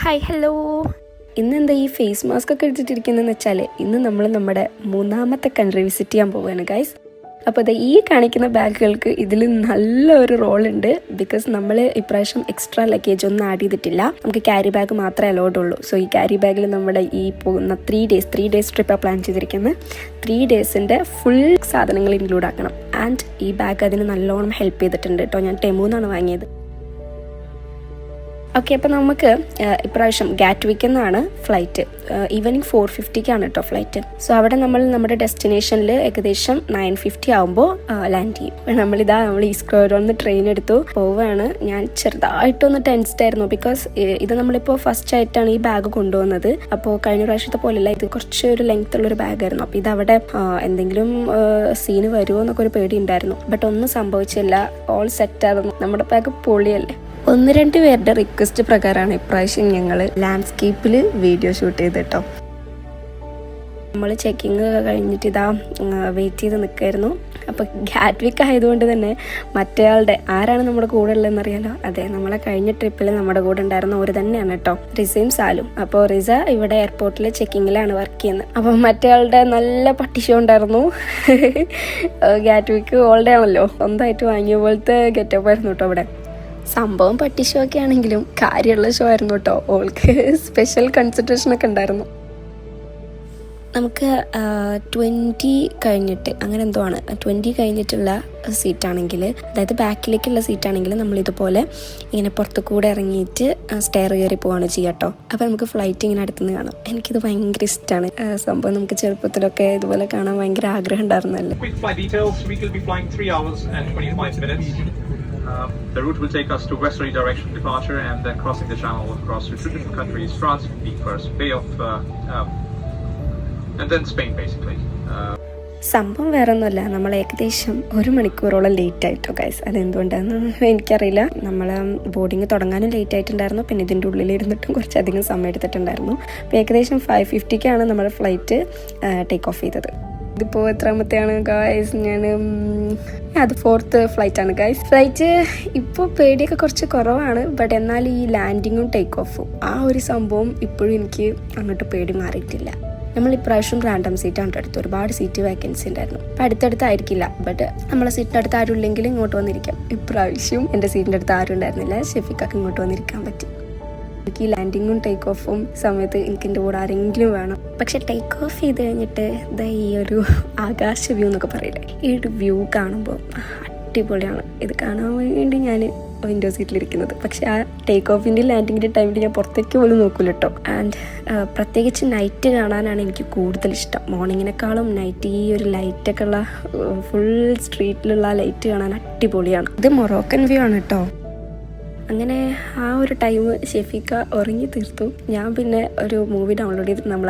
Hi hello. ഇന്നെന്താ ഈ face mask ഒക്കെ എടുത്തിട്ടിരിക്കുന്നതെന്ന് വെച്ചാൽ ഇന്ന് നമ്മൾ നമ്മുടെ 3ാമത്തെ കൺട്രി വിസിറ്റ് ചെയ്യാൻ പോവുകയാണ് ഗൈസ്. അപ്പോൾ അത് ഈ കാണിക്കുന്ന ബാഗുകൾക്ക് ഇതിൽ നല്ലൊരു റോളുണ്ട്. ബിക്കോസ് നമ്മൾ ഇപ്രാവശ്യം എക്സ്ട്രാ ലഗേജ് ഒന്നും ആഡ് ചെയ്തിട്ടില്ല. നമുക്ക് ക്യാരി ബാഗ് മാത്രമേ അലോഡ് ഉള്ളൂ. സോ ഈ ക്യാരി ബാഗിൽ നമ്മുടെ ഈ പോകുന്ന 3 ഡേയ്സ് ട്രിപ്പാണ് പ്ലാൻ ചെയ്തിരിക്കുന്നത്. 3 ഡേയ്സിൻ്റെ ഫുൾ സാധനങ്ങൾ ഇൻക്ലൂഡ് ആക്കണം. ആൻഡ് ഈ ബാഗ് അതിന് നല്ലോണം ഹെൽപ്പ് ചെയ്തിട്ടുണ്ട് കേട്ടോ. ഞാൻ ടെമൂന്നാണ് വാങ്ങിയത്. ഓക്കെ, അപ്പോൾ നമുക്ക് ഇപ്രാവശ്യം ഗാറ്റ്വിക്കിൽ നിന്നാണ് ഫ്ലൈറ്റ്. ഈവനിങ് 4:50 കേട്ടോ ഫ്ലൈറ്റ്. സോ അവിടെ നമ്മൾ നമ്മുടെ ഡെസ്റ്റിനേഷനിൽ ഏകദേശം 9:50 ആകുമ്പോൾ ലാൻഡ് ചെയ്യും. നമ്മൾ ഈ സ്ക്വയറിൽ ട്രെയിൻ എടുത്തു പോവുകയാണ്. ഞാൻ ചെറുതായിട്ടൊന്ന് ടെൻസ്ഡ് ആയിരുന്നു. ബിക്കോസ് ഇത് നമ്മളിപ്പോൾ ഫസ്റ്റ് ആയിട്ടാണ് ഈ ബാഗ് കൊണ്ടുവന്നത്. അപ്പോൾ കഴിഞ്ഞ പ്രാവശ്യത്തെ പോലെയല്ല, ഇത് കുറച്ചൊരു ലെങ്ത് ഉള്ളൊരു ബാഗായിരുന്നു. അപ്പോൾ ഇതവിടെ എന്തെങ്കിലും സീന് വരുമോ എന്നൊക്കെ ഒരു പേടി ഉണ്ടായിരുന്നു. ബട്ട് ഒന്നും സംഭവിച്ചില്ല. ഓൾ സെറ്റായിരുന്നു. നമ്മുടെ ബാഗ് പൊളിയല്ലേ. 1-2 പേരുടെ റിക്വസ്റ്റ് പ്രകാരമാണ് ഇപ്രാവശ്യം ഞങ്ങൾ ലാൻഡ്സ്കേപ്പിൽ വീഡിയോ ഷൂട്ട് ചെയ്തിട്ടോ. നമ്മൾ ചെക്കിങ് കഴിഞ്ഞിട്ട് ഇതാ വെയിറ്റ് ചെയ്ത് നിൽക്കുമായിരുന്നു. അപ്പോൾ ഗാറ്റ്വിക്ക് ആയതുകൊണ്ട് തന്നെ മറ്റേയാളുടെ ആരാണ് നമ്മുടെ കൂടെ ഉള്ളതെന്നറിയാലോ. അതെ, നമ്മളെ കഴിഞ്ഞ ട്രിപ്പിൽ നമ്മുടെ കൂടെ ഉണ്ടായിരുന്ന ഒരു തന്നെയാണ് കേട്ടോ, റിസയും സാലും. അപ്പോൾ റിസ ഇവിടെ എയർപോർട്ടിൽ ചെക്കിങ്ങിലാണ് വർക്ക് ചെയ്യുന്നത്. അപ്പം മറ്റേയാളുടെ നല്ല പട്ടിഷോ ഉണ്ടായിരുന്നു. ഗാറ്റ്വിക്ക് ഓൾഡേ ആണല്ലോ, സ്വന്തമായിട്ട് വാങ്ങിയ പോലത്തെ ഗെറ്റപ്പ് ആയിരുന്നു കേട്ടോ അവിടെ. സംഭവം പട്ടി ഷോ ഒക്കെ ആണെങ്കിലും കാര്യമുള്ള ഷോ ആയിരുന്നു കേട്ടോ. ഓൾക്ക് സ്പെഷ്യൽ കൺസിഡറേഷൻ ഒക്കെ ഉണ്ടായിരുന്നു. നമുക്ക് 20 കഴിഞ്ഞിട്ട് അങ്ങനെ എന്തോ ആണ്, 20 കഴിഞ്ഞിട്ടുള്ള സീറ്റാണെങ്കിൽ, അതായത് ബാക്കിലേക്കുള്ള സീറ്റാണെങ്കിൽ നമ്മൾ ഇതുപോലെ ഇങ്ങനെ പുറത്തു കൂടെ ഇറങ്ങിയിട്ട് സ്റ്റെയർ കയറി പോവാണ് ചെയ്യുക കേട്ടോ. അപ്പോൾ നമുക്ക് ഫ്ലൈറ്റ് ഇങ്ങനെ അടുത്തുനിന്ന് കാണാം. എനിക്കിത് ഭയങ്കര ഇഷ്ടമാണ്. സംഭവം നമുക്ക് ചെറുപ്പത്തിലൊക്കെ ഇതുപോലെ കാണാൻ ഭയങ്കര ആഗ്രഹം ഉണ്ടായിരുന്നല്ലേ. The route will take us to westerly direction departure and then crossing the channel across to 2 different countries, France being first, and then Spain basically. സംഭവം വേറെ ഒന്നുമല്ല, നമ്മൾ ഏകദേശം 1 മണിക്കൂറോളം ലേറ്റ് ആയിട്ടോ ഗൈസ്. അതെന്തുകൊണ്ടാണെന്ന് എനിക്കറിയില്ല. നമ്മൾ ബോർഡിങ് തുടങ്ങാനും ലേറ്റ് ആയിട്ടുണ്ടായിരുന്നു. പിന്നെ ഇതിൻ്റെ ഉള്ളിലിരുന്നിട്ടും കുറച്ചധികം സമയം എടുത്തിട്ടുണ്ടായിരുന്നു. അപ്പോൾ ഏകദേശം 5:50 നമ്മുടെ ഫ്ലൈറ്റ് ടേക്ക് ഓഫ് ചെയ്തത്. ഇതിപ്പോൾ എത്രാമത്തെയാണ് ഗായ്സ്? അത് 4th ഫ്ലൈറ്റാണ് ഗായ്സ്. ഫ്ലൈറ്റ് ഇപ്പോൾ പേടിയൊക്കെ കുറച്ച് കുറവാണ്. ബട്ട് എന്നാൽ ഈ ലാൻഡിങ്ങും ടേക്ക് ഓഫും ആ ഒരു സംഭവം ഇപ്പോഴും എനിക്ക് അങ്ങോട്ട് പേടി മാറിയിട്ടില്ല. നമ്മൾ ഇപ്രാവശ്യം റാൻഡം സീറ്റാണ് എടുത്തു. ഒരുപാട് സീറ്റ് വേക്കൻസി ഉണ്ടായിരുന്നു. അപ്പം അടുത്തടുത്തായിരിക്കില്ല, ബട്ട് നമ്മളെ സീറ്റിൻ്റെ അടുത്ത് ആരും ഇല്ലെങ്കിൽ ഇങ്ങോട്ട് വന്നിരിക്കാം. ഇപ്രാവശ്യം എൻ്റെ സീറ്റിൻ്റെ അടുത്ത് ആരും ഉണ്ടായിരുന്നില്ല. ഷെഫിക്കൊക്കെ ഇങ്ങോട്ട് വന്നിരിക്കാൻ പറ്റി. എനിക്ക് ഈ ലാൻഡിങ്ങും ടേക്ക് ഓഫും സമയത്ത് എനിക്ക് എൻ്റെ കൂടെ ആരെങ്കിലും വേണം. പക്ഷെ ടേക്ക് ഓഫ് ചെയ്ത് കഴിഞ്ഞിട്ട് ഇതാ ഈ ഒരു ആകാശ വ്യൂ എന്നൊക്കെ പറയില്ലേ, ഈ ഒരു വ്യൂ കാണുമ്പോൾ അടിപൊളിയാണ്. ഇത് കാണാൻ വേണ്ടി ഞാൻ വിൻഡോ സീറ്റിലിരിക്കുന്നത്. പക്ഷെ ആ ടേക്ക് ഓഫിൻ്റെ ലാൻഡിങ്ങിൻ്റെ ടൈമിൽ ഞാൻ പുറത്തേക്ക് പോലും നോക്കൂല കേട്ടോ. ആൻഡ് പ്രത്യേകിച്ച് നൈറ്റ് കാണാനാണ് എനിക്ക് കൂടുതൽ ഇഷ്ടം. മോർണിങ്ങിനേക്കാളും നൈറ്റ് ഈ ഒരു ലൈറ്റൊക്കെ ഉള്ള ഫുൾ സ്ട്രീറ്റിലുള്ള ലൈറ്റ് കാണാൻ അടിപൊളിയാണ്. ഇത് മൊറോക്കൻ വ്യൂ ആണ് കേട്ടോ. അങ്ങനെ ആ ഒരു ടൈം ഷെഫീക്ക ഉറങ്ങി തീർത്തു. ഞാൻ പിന്നെ ഒരു മൂവി ഡൗൺലോഡ് ചെയ്തിട്ട് നമ്മൾ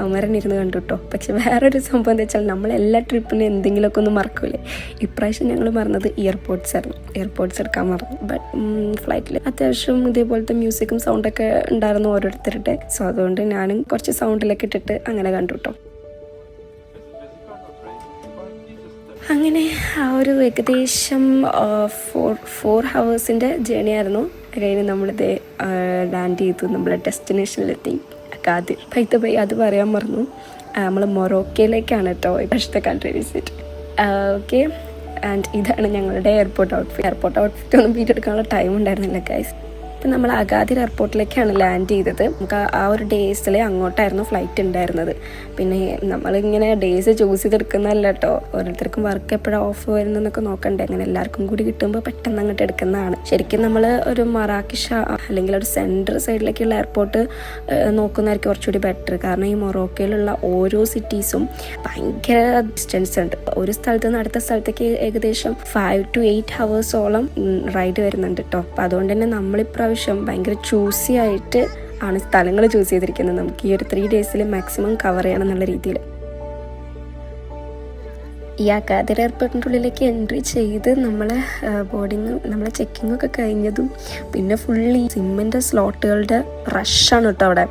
അമരൻ ഇരുന്ന് കണ്ടു കേട്ടോ. പക്ഷെ വേറൊരു സംഭവം എന്താ വെച്ചാൽ നമ്മളെല്ലാ ട്രിപ്പിനും എന്തെങ്കിലുമൊക്കെ ഒന്ന് മറക്കൂലേ. ഇപ്രാവശ്യം ഞങ്ങൾ മറന്നത് ഇയർപോഡ്സ് ആയിരുന്നു. ഇയർപോഡ്സ് എടുക്കാൻ മറന്നു. ബട്ട് ഫ്ലൈറ്റിൽ അത്യാവശ്യം ഇതേപോലത്തെ മ്യൂസിക്കും സൗണ്ടൊക്കെ ഉണ്ടായിരുന്നു ഓരോരുത്തരുടെ. സോ അതുകൊണ്ട് ഞാനും കുറച്ച് സൗണ്ടിലൊക്കെ ഇട്ടിട്ട് അങ്ങനെ കണ്ടു കേട്ടോ. അങ്ങനെ ആ ഒരു ഏകദേശം 4 ഹവേഴ്സിൻ്റെ ജേണി ആയിരുന്നു. കഴിഞ്ഞ് നമ്മളിത് ലാൻഡ് ചെയ്തു. നമ്മളെ ഡെസ്റ്റിനേഷനിലെത്തി അക്കാദ്യം. അത് പറയാൻ മറന്നു. നമ്മൾ മൊറോക്കയിലേക്കാണ് കേട്ടോ ഇപ്രാവശ്യത്തെ കൺട്രി വിസിറ്റ്. ഓക്കെ, ആൻഡ് ഇതാണ് ഞങ്ങളുടെ എയർപോർട്ട് ഔട്ട്ഫിറ്റ് ഒന്നും വീഡിയോ എടുക്കാനുള്ള ടൈം ഉണ്ടായിരുന്നില്ല ഗൈസ്. അപ്പം നമ്മൾ അഗാദിർ എയർപോർട്ടിലേക്കാണ് ലാൻഡ് ചെയ്തത്. നമുക്ക് ആ ഒരു ഡേയ്സിൽ അങ്ങോട്ടായിരുന്നു ഫ്ലൈറ്റ് ഉണ്ടായിരുന്നത്. പിന്നെ നമ്മളിങ്ങനെ ഡേയ്സ് ചൂസ് ചെയ്തെടുക്കുന്നതല്ല കേട്ടോ. ഓരോരുത്തർക്കും വർക്ക് എപ്പോഴാണ് ഓഫ് വരുന്നതെന്നൊക്കെ നോക്കണ്ടേ. അങ്ങനെ എല്ലാവർക്കും കൂടി കിട്ടുമ്പോൾ പെട്ടെന്ന് അങ്ങോട്ട് എടുക്കുന്നതാണ്. ശരിക്കും നമ്മൾ ഒരു മറാക്കിഷ അല്ലെങ്കിൽ ഒരു സെൻട്രൽ സൈഡിലേക്കുള്ള എയർപോർട്ട് നോക്കുന്നതായിരിക്കും കുറച്ചുകൂടി ബെറ്റർ. കാരണം ഈ മൊറോക്കയിലുള്ള ഓരോ സിറ്റീസും ഭയങ്കര ഡിസ്റ്റൻസ് ഉണ്ട്. ഒരു സ്ഥലത്ത് നിന്ന് അടുത്ത സ്ഥലത്തേക്ക് ഏകദേശം 5 to 8 ഹവേഴ്സോളം റൈഡ് വരുന്നുണ്ട് കേട്ടോ. അപ്പം അതുകൊണ്ട് തന്നെ നമ്മളിപ്രാവശ്യം ഭയങ്കര ചൂസി ആയിട്ട് ആണ് സ്ഥലങ്ങൾ ചൂസ് ചെയ്തിരിക്കുന്നത്. നമുക്ക് ഈ ഒരു 3 ഡേയ്സിൽ മാക്സിമം കവർ ചെയ്യണം എന്നുള്ള രീതിയിൽ. ഈ അഗാദിർ എയർപോർട്ടിൻ്റെ ഉള്ളിലേക്ക് എൻട്രി ചെയ്ത് നമ്മളെ ചെക്കിങ്ങൊക്കെ കഴിഞ്ഞതും പിന്നെ ഫുള്ളി സിമ്മിൻ്റെ സ്ലോട്ടുകളുടെ റഷാണ് കേട്ടോ അവിടെ.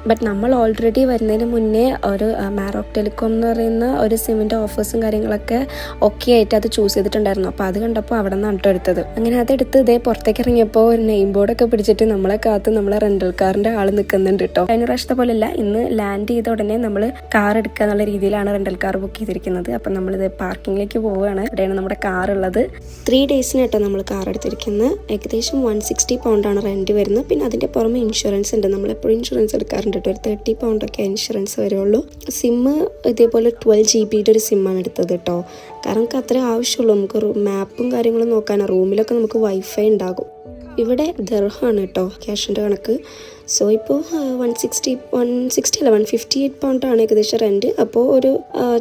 ബട്ട് നമ്മൾ ഓൾറെഡി വരുന്നതിന് മുന്നേ ഒരു മാറോക്ക് ടെലികോം എന്ന് പറയുന്ന ഒരു സിമ്മിൻ്റെ ഓഫേഴ്സും കാര്യങ്ങളൊക്കെ ഒക്കെ ആയിട്ട് അത് ചൂസ് ചെയ്തിട്ടുണ്ടായിരുന്നു. അപ്പോൾ അത് കണ്ടപ്പോൾ അവിടെ നിന്നാണ് കേട്ടോ എടുത്തത്. അങ്ങനെ അതെടുത്ത് ഇതേ പുറത്തേക്ക് ഇറങ്ങിയപ്പോൾ ഒരു നെയിം ബോർഡൊക്കെ പിടിച്ചിട്ട് നമ്മളെ കാത്ത് നമ്മളെ റെൻ്റൽ കാറിൻ്റെ ആൾ നിൽക്കുന്നുണ്ട് കേട്ടോ. കഴിഞ്ഞ പ്രാവശ്യത്തെ പോലെയല്ല, ഇന്ന് ലാൻഡ് ചെയ്ത ഉടനെ നമ്മൾ കാർ എടുക്കുക എന്നുള്ള രീതിയിലാണ് റെൻ്റൽ കാർ ബുക്ക് ചെയ്തിരിക്കുന്നത്. അപ്പം നമ്മളിത് പാർക്കിങ്ങിലേക്ക് പോവുകയാണ്. ഇവിടെയാണ് നമ്മുടെ കാർ ഉള്ളത്. 3 ഡേയ്സിന് കേട്ടോ നമ്മൾ കാർ എടുത്തിരിക്കുന്നത്. ഏകദേശം 160 പൗണ്ടാണ് റെൻറ്റ് വരുന്നത്. പിന്നെ അതിൻ്റെ പുറമെ ഇൻഷുറൻസ് ഉണ്ട്. നമ്മളെപ്പോഴും ഇൻഷുറൻസ് എടുക്കാറുണ്ട് കേട്ടോ. ഒരു 30 പൗണ്ടൊക്കെ ഇൻഷുറൻസ് വരുള്ളൂ. സിമ്മ് ഇതേപോലെ 12 GB ഒരു സിമ്മാണ് എടുത്തത് കേട്ടോ. കാരണം നമുക്ക് അത്രേ ആവശ്യമുള്ളൂ. നമുക്ക് മാപ്പും കാര്യങ്ങളും നോക്കാനാണ്. റൂമിലൊക്കെ നമുക്ക് വൈഫൈ ഉണ്ടാകും. ഇവിടെ ദർഹമാണ് കേട്ടോ ക്യാഷിൻ്റെ കണക്ക്. സോ ഇപ്പോൾ 158 പൗണ്ടാണ് ഏകദേശം റെൻറ്റ്. അപ്പോൾ ഒരു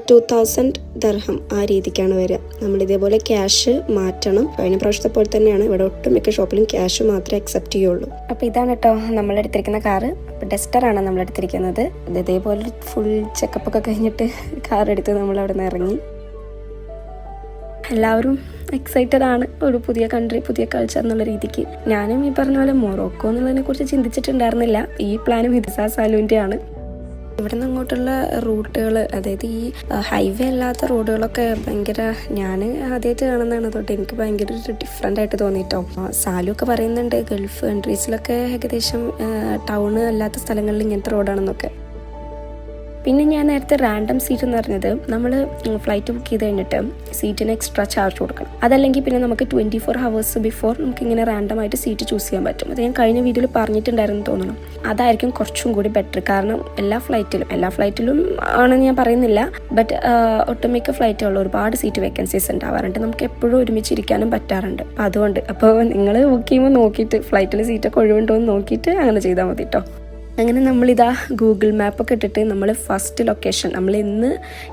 2000 ദർഹം ആ രീതിക്കാണ് വരിക. നമ്മളിതേപോലെ ക്യാഷ് മാറ്റണം. കഴിഞ്ഞ പ്രാവശ്യത്തെ പോലെ തന്നെയാണ്. ഇവിടെ ഒട്ടുമിക്ക ഷോപ്പിലും ക്യാഷ് മാത്രമേ അക്സെപ്റ്റ് ചെയ്യുള്ളൂ. അപ്പോൾ ഇതാണ് കേട്ടോ നമ്മളെടുത്തിരിക്കുന്ന കാറ്. അപ്പോൾ ഡസ്റ്ററാണ് നമ്മളെടുത്തിരിക്കുന്നത്. ഇതേപോലെ ഫുൾ ചെക്കപ്പൊക്കെ കഴിഞ്ഞിട്ട് കാർ എടുത്ത് നമ്മളവിടെ നിന്ന് ഇറങ്ങി. എല്ലാവരും എക്സൈറ്റഡ് ആണ്. ഒരു പുതിയ കൺട്രി, പുതിയ കൾച്ചർ എന്നുള്ള രീതിക്ക്. ഞാനും ഈ പറഞ്ഞ പോലെ മൊറോക്കോ എന്നുള്ളതിനെ കുറിച്ച് ചിന്തിച്ചിട്ടുണ്ടായിരുന്നില്ല. ഈ പ്ലാനും ഹിദസ സാലുവിൻ്റെ ആണ്. ഇവിടെ നിന്ന് അങ്ങോട്ടുള്ള റൂട്ടുകൾ, അതായത് ഈ ഹൈവേ അല്ലാത്ത റോഡുകളൊക്കെ ഭയങ്കര, ഞാൻ ആദ്യമായിട്ട് കാണുന്നതാണ്. തൊട്ട് എനിക്ക് ഭയങ്കര ഒരു ഡിഫറെൻ്റ് ആയിട്ട് തോന്നിയിട്ടോ. സാലു ഒക്കെ പറയുന്നുണ്ട് ഗൾഫ് കൺട്രീസിലൊക്കെ ഏകദേശം ടൗണ് അല്ലാത്ത സ്ഥലങ്ങളിൽ ഇങ്ങനത്തെ റോഡാണെന്നൊക്കെ. പിന്നെ ഞാൻ നേരത്തെ റാൻഡം സീറ്റ് എന്ന് പറഞ്ഞത്, നമ്മൾ ഫ്ലൈറ്റ് ബുക്ക് ചെയ്ത് കഴിഞ്ഞിട്ട് സീറ്റിന് എക്സ്ട്രാ ചാർജ് കൊടുക്കണം. അതല്ലെങ്കിൽ പിന്നെ നമുക്ക് 24 hours ബിഫോർ നമുക്ക് ഇങ്ങനെ റാൻഡമായിട്ട് സീറ്റ് ചൂസ് ചെയ്യാൻ പറ്റും. അത് ഞാൻ കഴിഞ്ഞ വീഡിയോയിൽ പറഞ്ഞിട്ടുണ്ടായിരുന്നു തോന്നണം. അതായിരിക്കും കുറച്ചും കൂടി ബെറ്റർ. കാരണം എല്ലാ ഫ്ലൈറ്റിലും ആണെന്ന് ഞാൻ പറയുന്നില്ല, ബട്ട് ഒട്ടുമിക്ക ഫ്ലൈറ്റുകളിൽ ഒരുപാട് സീറ്റ് വേക്കൻസീസ് ഉണ്ടാവാറുണ്ട്. നമുക്ക് എപ്പോഴും ഒരുമിച്ചിരിക്കാനും പറ്റാറുണ്ട്. അതുകൊണ്ട് അപ്പോൾ നിങ്ങൾ ബുക്ക് ചെയ്യുമ്പോൾ നോക്കിയിട്ട് ഫ്ലൈറ്റിൽ സീറ്റൊക്കെ ഒഴിവുണ്ടോ എന്ന് നോക്കിയിട്ട് അങ്ങനെ ചെയ്താൽ മതി കേട്ടോ. അങ്ങനെ നമ്മളിതാ ഗൂഗിൾ മാപ്പൊക്കെ ഇട്ടിട്ട് നമ്മൾ ഫസ്റ്റ് ലൊക്കേഷൻ, നമ്മൾ ഇന്ന്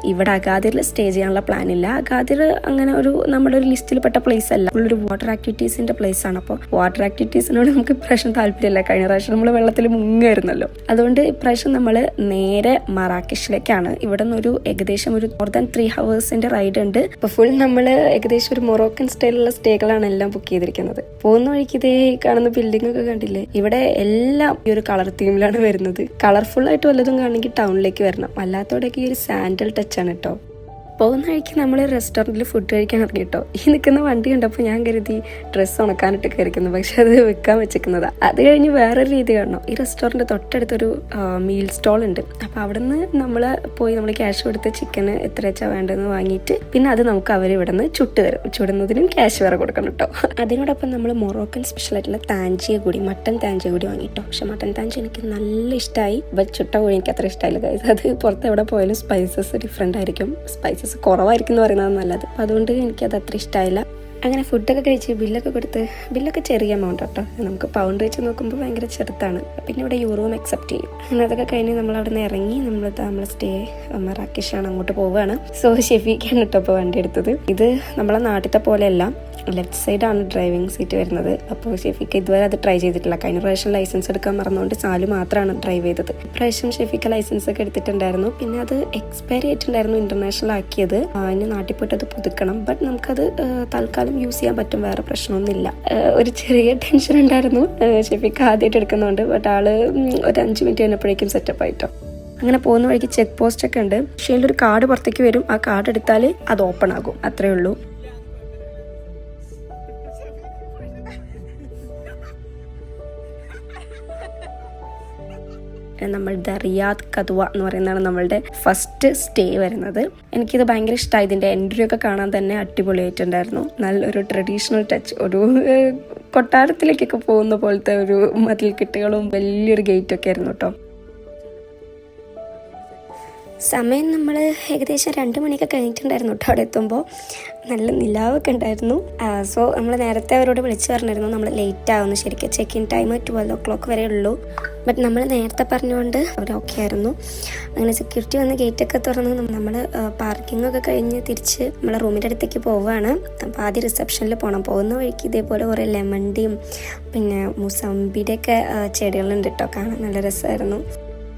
ഇവിടെ അഗാദിറിൽ സ്റ്റേ ചെയ്യാനുള്ള പ്ലാനില്ല. അഗാദിർ അങ്ങനെ നമ്മുടെ ഒരു ലിസ്റ്റിൽ പെട്ട പ്ലേസ് അല്ല. ഒരു വാട്ടർ ആക്ടിവിറ്റീസിൻ്റെ പ്ലേസ് ആണ്. അപ്പോൾ വാട്ടർ ആക്ടിവിറ്റീസിനോട് നമുക്ക് ഇപ്രാവശ്യം താല്പര്യമില്ല. കഴിഞ്ഞ പ്രാവശ്യം നമ്മൾ വെള്ളത്തിൽ മുങ്ങായിരുന്നല്ലോ. അതുകൊണ്ട് ഇപ്രാവശ്യം നമ്മൾ നേരെ മറാക്കഷിലേക്കാണ്. ഇവിടെ നിന്ന് ഏകദേശം ഒരു more than 3 hours റൈഡ് ഉണ്ട്. അപ്പോൾ ഫുൾ നമ്മൾ ഏകദേശം ഒരു മൊറോക്കൻ സ്റ്റൈലുള്ള സ്റ്റേകളാണ് എല്ലാം ബുക്ക് ചെയ്തിരിക്കുന്നത്. പോകുന്ന വഴിക്ക് ഇതേ കാണുന്ന ബിൽഡിംഗ് ഒക്കെ കണ്ടില്ലേ? ഇവിടെ എല്ലാം ഈ ഒരു കളർ തീമിലാണ് വരുന്നത്. കളർഫുൾ ആയിട്ട് വല്ലതും കാണണമെങ്കിൽ ടൗണിലേക്ക് വരണം. അല്ലാത്തോടെയൊക്കെ ഈ ഒരു സാൻഡൽ ടച്ചാണ് കേട്ടോ. പോകുന്ന വഴിക്ക് നമ്മൾ റെസ്റ്റോറൻറ്റിൽ ഫുഡ് കഴിക്കാൻ ഇറങ്ങി കേട്ടോ. ഈ നിൽക്കുന്ന വണ്ടി കണ്ടപ്പോൾ ഞാൻ കരുതി ഡ്രസ്സ് ഉണക്കാനിട്ട് കയറിക്കുന്നു, പക്ഷെ അത് വെക്കാൻ വെച്ചിരിക്കുന്നതാണ്. അത് കഴിഞ്ഞ് വേറൊരു രീതി കാണണം. ഈ റെസ്റ്റോറൻറ്റ് തൊട്ടടുത്തൊരു മീൽ സ്റ്റോൾ ഉണ്ട്. അപ്പോൾ അവിടെ നിന്ന് നമ്മൾ ക്യാഷ് കൊടുത്ത് ചിക്കന് എത്ര വെച്ചാൽ വേണ്ടതെന്ന് വാങ്ങിയിട്ട് പിന്നെ അത് നമുക്ക് അവർ ഇവിടെ നിന്ന് ചുട്ട് തരും. ചുടുന്നതിനും ക്യാഷ് വേറെ കൊടുക്കണം കേട്ടോ. അതിനോടൊപ്പം നമ്മൾ മൊറോക്കൻ സ്പെഷ്യലായിട്ടുള്ള മട്ടൻ താഞ്ചിയ കൂടി വാങ്ങിട്ടോ. പക്ഷെ മട്ടൻ താഞ്ചി എനിക്ക് നല്ല ഇഷ്ടമായി. ബട്ട് ചുട്ട കോഴി എനിക്ക് അത്ര ഇഷ്ടമായില്ല ഗൈസ്. അത് പുറത്ത് എവിടെ പോയാലും സ്പൈസസ് ഡിഫറെൻ്റ് ആയിരിക്കും. സ്പൈസസ് കുറവായിരിക്കും എന്ന് പറയുന്നത് നല്ലത്. അപ്പം അതുകൊണ്ട് എനിക്കത് അത്ര ഇഷ്ടമായില്ല. അങ്ങനെ ഫുഡൊക്കെ കഴിച്ച് ബില്ലൊക്കെ ചെറിയ എമൗണ്ട് കേട്ടോ. നമുക്ക് പൗണ്ട് വെച്ച് നോക്കുമ്പോൾ ഭയങ്കര ചെറുതാണ്. പിന്നെ ഇവിടെ യൂറോയും അക്സെപ്റ്റ് ചെയ്യും. അങ്ങനെ അതൊക്കെ കഴിഞ്ഞ് നമ്മൾ അവിടെ നിന്ന് ഇറങ്ങി നമ്മൾ സ്റ്റേ മറാക്കഷാണ്, അങ്ങോട്ട് പോവുകയാണ്. സോ ഷെഫീക്കാണ് കേട്ടോ ഇപ്പോൾ വണ്ടി എടുത്തത്. ഇത് നമ്മളെ നാട്ടിലത്തെ പോലെയല്ല, ലെഫ്റ്റ് സൈഡാണ് ഡ്രൈവിംഗ് സീറ്റ് വരുന്നത്. അപ്പോൾ ഷെഫീക്ക് ഇതുവരെ അത് ട്രൈ ചെയ്തിട്ടില്ല. കഴിഞ്ഞ പ്രാവശ്യം ലൈസൻസ് എടുക്കാൻ മറന്നുകൊണ്ട് സാലു മാത്രമാണ് ഡ്രൈവ് ചെയ്തത്. ഇപ്രാവശ്യം ഷെഫീക്ക് ലൈസൻസ് ഒക്കെ എടുത്തിട്ടുണ്ടായിരുന്നു. പിന്നെ അത് എക്സ്പയറി ആയിട്ടുണ്ടായിരുന്നു, ഇന്റർനാഷണൽ ആക്കിയത്. ഇനി നാട്ടിൽ പോയിട്ട് അത് പുതുക്കണം. ബട്ട് നമുക്കത് തൽക്കാലം യൂസ് ചെയ്യാൻ പറ്റും, വേറെ പ്രശ്നമൊന്നുമില്ല. ഒരു ചെറിയ ടെൻഷൻ ഉണ്ടായിരുന്നു ഷെഫീക്ക് ആദ്യമായിട്ട് എടുക്കുന്നതുകൊണ്ട്. ബട്ട് ആള് ഒരു 5 മിനിറ്റ് കഴിഞ്ഞപ്പോഴേക്കും സെറ്റപ്പ് ആയിട്ടോ. അങ്ങനെ പോകുന്ന വഴിക്ക് ചെക്ക് പോസ്റ്റ് ഒക്കെ ഉണ്ട്. പക്ഷേ അതിലൊരു കാർഡ് പുറത്തേക്ക് വരും. ആ കാർഡ് എടുത്താൽ അത് ഓപ്പൺ ആകും, അത്രേ ഉള്ളൂ. നമ്മളുടെ റിയാദ് കദ്വ എന്ന് പറയുന്നതാണ് നമ്മളുടെ ഫസ്റ്റ് സ്റ്റേ വരുന്നത്. എനിക്കിത് ഭയങ്കര ഇഷ്ടമായി. ഇതിൻ്റെ എൻട്രി ഒക്കെ കാണാൻ തന്നെ അടിപൊളിയായിട്ടുണ്ടായിരുന്നു. നല്ലൊരു ട്രഡീഷണൽ ടച്ച്, ഒരു കൊട്ടാരത്തിലേക്കൊക്കെ പോകുന്ന പോലത്തെ ഒരു മതിൽക്കെട്ടുകളും വലിയൊരു ഗേറ്റൊക്കെ ആയിരുന്നു കേട്ടോ. സമയം നമ്മൾ ഏകദേശം 2 മണിയൊക്കെ കഴിഞ്ഞിട്ടുണ്ടായിരുന്നു കേട്ടോ. അവിടെ എത്തുമ്പോൾ നല്ല നിലാവൊക്കെ ഉണ്ടായിരുന്നു. സോ നമ്മൾ നേരത്തെ അവരോട് വിളിച്ച് പറഞ്ഞിരുന്നു നമ്മൾ ലേറ്റ് ആവുന്നു. ശരിക്കും ചെക്ക് ഇൻ ടൈം 12 o'clock വരെ ഉള്ളൂ. ബട്ട് നമ്മൾ നേരത്തെ പറഞ്ഞുകൊണ്ട് അവർ ഓക്കെ ആയിരുന്നു. അങ്ങനെ സെക്യൂരിറ്റി വന്ന് ഗേറ്റൊക്കെ തുറന്ന് നമ്മൾ പാർക്കിങ്ങൊക്കെ കഴിഞ്ഞ് തിരിച്ച് നമ്മളെ റൂമിൻ്റെ അടുത്തേക്ക് പോവുകയാണ്. അപ്പോൾ ആദ്യം റിസപ്ഷനിൽ പോകണം. പോകുന്ന വഴിക്ക് ഇതേപോലെ കുറേ ലെമണിൻ്റെയും പിന്നെ മുസമ്പിയുടെയൊക്കെ ചെടികളുണ്ട് കേട്ടോ. കാണാൻ നല്ല രസമായിരുന്നു.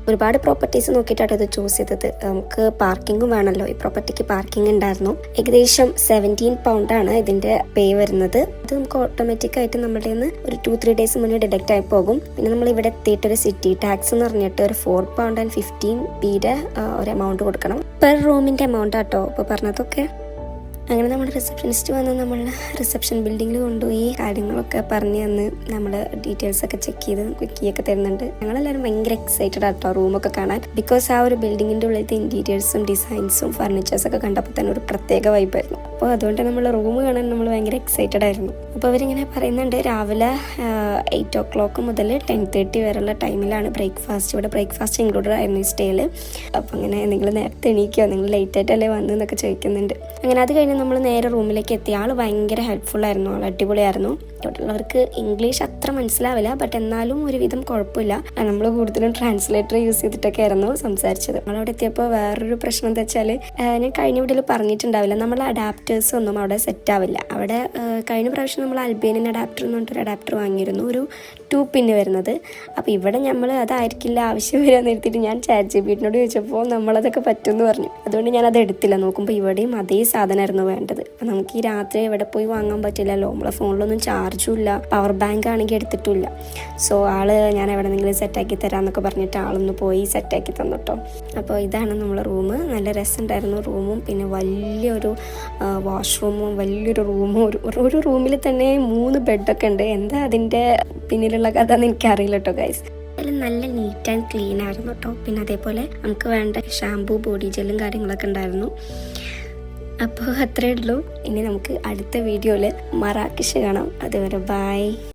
ഒരുപാട് പ്രോപ്പർട്ടീസ് നോക്കിയിട്ടാണ് ഇത് ചൂസ് ചെയ്തത്. നമുക്ക് പാർക്കിങ്ങും വേണമല്ലോ. ഈ പ്രോപ്പർട്ടിക്ക് പാർക്കിംഗ് ഉണ്ടായിരുന്നു. ഏകദേശം 17 പൗണ്ടാണ് ഇതിന്റെ പേ വരുന്നത്. ഇത് നമുക്ക് ഓട്ടോമാറ്റിക് ആയിട്ട് നമ്മുടെ ഒരു 2-3 ഡേയ്സ് മുന്നേ ഡിഡക്റ്റ് ആയി പോകും. പിന്നെ നമ്മൾ ഇവിടെ എത്തിയിട്ട് ഒരു സിറ്റി ടാക്സ് എന്ന് പറഞ്ഞിട്ട് ഒരു 4.15 ഒരു എമൗണ്ട് കൊടുക്കണം. പെർ റൂമിന്റെ എമൗണ്ട് ആട്ടോ ഇപ്പോൾ പറഞ്ഞതൊക്കെ. അങ്ങനെ നമ്മുടെ റിസപ്ഷനിസ്റ്റ് വന്ന് നമ്മൾ റിസപ്ഷൻ ബിൽഡിങ്ങിൽ കൊണ്ടുപോയി കാര്യങ്ങളൊക്കെ പറഞ്ഞു തന്ന് നമ്മൾ ഡീറ്റെയിൽസ് ഒക്കെ ചെക്ക് ചെയ്ത് ക്വിക്കിയൊക്കെ തരുന്നുണ്ട്. ഞങ്ങളെല്ലാവരും ഭയങ്കര എക്സൈറ്റഡ് ആട്ടോ റൂമൊക്കെ കാണാൻ. ബിക്കോസ് ആ ഒരു ബിൽഡിങ്ങിൻ്റെ ഉള്ളിലത്തെ ഇൻറ്റീരിയേഴ്സും ഡിസൈൻസും ഫർണിച്ചേഴ്സൊക്കെ കണ്ടപ്പോൾ തന്നെ ഒരു പ്രത്യേക വൈബായിരുന്നു. അപ്പോൾ അതുകൊണ്ട് നമ്മൾ റൂം കാണാൻ നമ്മൾ ഭയങ്കര എക്സൈറ്റഡ് ആയിരുന്നു. അപ്പോൾ അവരിങ്ങനെ പറയുന്നുണ്ട് രാവിലെ 8 o'clock മുതൽ 10:30 വരെയുള്ള ടൈമിലാണ് ബ്രേക്ക്ഫാസ്റ്റ്. ഇവിടെ ബ്രേക്ക്ഫാസ്റ്റ് ഇൻക്ലൂഡഡ് ആയിരുന്നു ഈ സ്റ്റേയിൽ. അപ്പോൾ അങ്ങനെ നിങ്ങൾ നേരത്തെ എണീക്കുകയോ നിങ്ങൾ ലേറ്റ് ആയിട്ടല്ലേ വന്നു എന്നൊക്കെ ചോദിക്കുന്നുണ്ട്. അങ്ങനെ അത് കഴിഞ്ഞ് നമ്മൾ നേരെ റൂമിലേക്ക് എത്തി. ആൾ ഭയങ്കര ഹെൽപ്ഫുള്ളായിരുന്നു, ആൾ അടിപൊളിയായിരുന്നു. ഇവിടെയുള്ളവർക്ക് ഇംഗ്ലീഷ് അത്ര മനസ്സിലാവില്ല, ബട്ട് എന്നാലും ഒരുവിധം കുഴപ്പമില്ല. നമ്മൾ കൂടുതലും ട്രാൻസ്ലേറ്റർ യൂസ് ചെയ്തിട്ടൊക്കെ ആയിരുന്നു സംസാരിച്ചത്. നമ്മളവിടെ എത്തിയപ്പോൾ വേറൊരു പ്രശ്നം എന്താ വെച്ചാൽ, ഞാൻ കഴിഞ്ഞ വീഡിയോയിൽ പറഞ്ഞിട്ടുണ്ടാവില്ല, നമ്മൾ അഡാപ്റ്റേഴ്സ് ഒന്നും അവിടെ സെറ്റ് ആവില്ല. അവിടെ കഴിഞ്ഞ പ്രാവശ്യം നമ്മൾ അൽബേനിയൻ അഡാപ്റ്റർ എന്ന് പറഞ്ഞിട്ടൊരു അഡാപ്റ്റർ വാങ്ങിയിരുന്നു, ഒരു 2 pin വരുന്നത്. അപ്പോൾ ഇവിടെ നമ്മൾ അതായിരിക്കില്ല ആവശ്യം വരാമെന്ന് എടുത്തിട്ട് ഞാൻ ChatGPT-നോട് ചോദിച്ചപ്പോൾ നമ്മളതൊക്കെ പറ്റുമെന്ന് പറഞ്ഞു. അതുകൊണ്ട് ഞാനത് എടുത്തില്ല. നോക്കുമ്പോൾ ഇവിടെയും അതേ സാധനമായിരുന്നു വേണ്ടത്. അപ്പം നമുക്ക് ഈ രാത്രി എവിടെ പോയി വാങ്ങാൻ പറ്റില്ലല്ലോ, നമ്മളെ ഫോണിലൊന്നും ചാർജും ഇല്ല, പവർ ബാങ്ക് ആണെങ്കിൽ എടുത്തിട്ടില്ല. സോ ഞാൻ എവിടെ നിന്നെങ്കിലും സെറ്റാക്കി തരാമെന്നൊക്കെ പറഞ്ഞിട്ട് ആളൊന്ന് പോയി സെറ്റാക്കി തന്നു കേട്ടോ. അപ്പോൾ ഇതാണ് നമ്മളെ റൂം. നല്ല രസമുണ്ടായിരുന്നു റൂമും. പിന്നെ വലിയൊരു വാഷ്റൂമും വലിയൊരു റൂമും. ഒരു റൂമിൽ തന്നെ 3 ബെഡൊക്കെ ഉണ്ട്. എന്താ അതിൻ്റെ പിന്നിലുള്ള കഥ എന്ന് എനിക്കറിയില്ല കേട്ടോ ഗൈസ്. അതിൽ നല്ല നീറ്റ് ആൻഡ് ക്ലീൻ ആയിരുന്നു കേട്ടോ. പിന്നെ അതേപോലെ നമുക്ക് വേണ്ട ഷാമ്പൂ, ബോഡി ജെല്ലും കാര്യങ്ങളൊക്കെ ഉണ്ടായിരുന്നു. അപ്പോൾ അത്രയേ ഉള്ളൂ. ഇനി നമുക്ക് അടുത്ത വീഡിയോയിൽ മറാക്കിഷ് കാണാം. അതുവരെ ബൈ.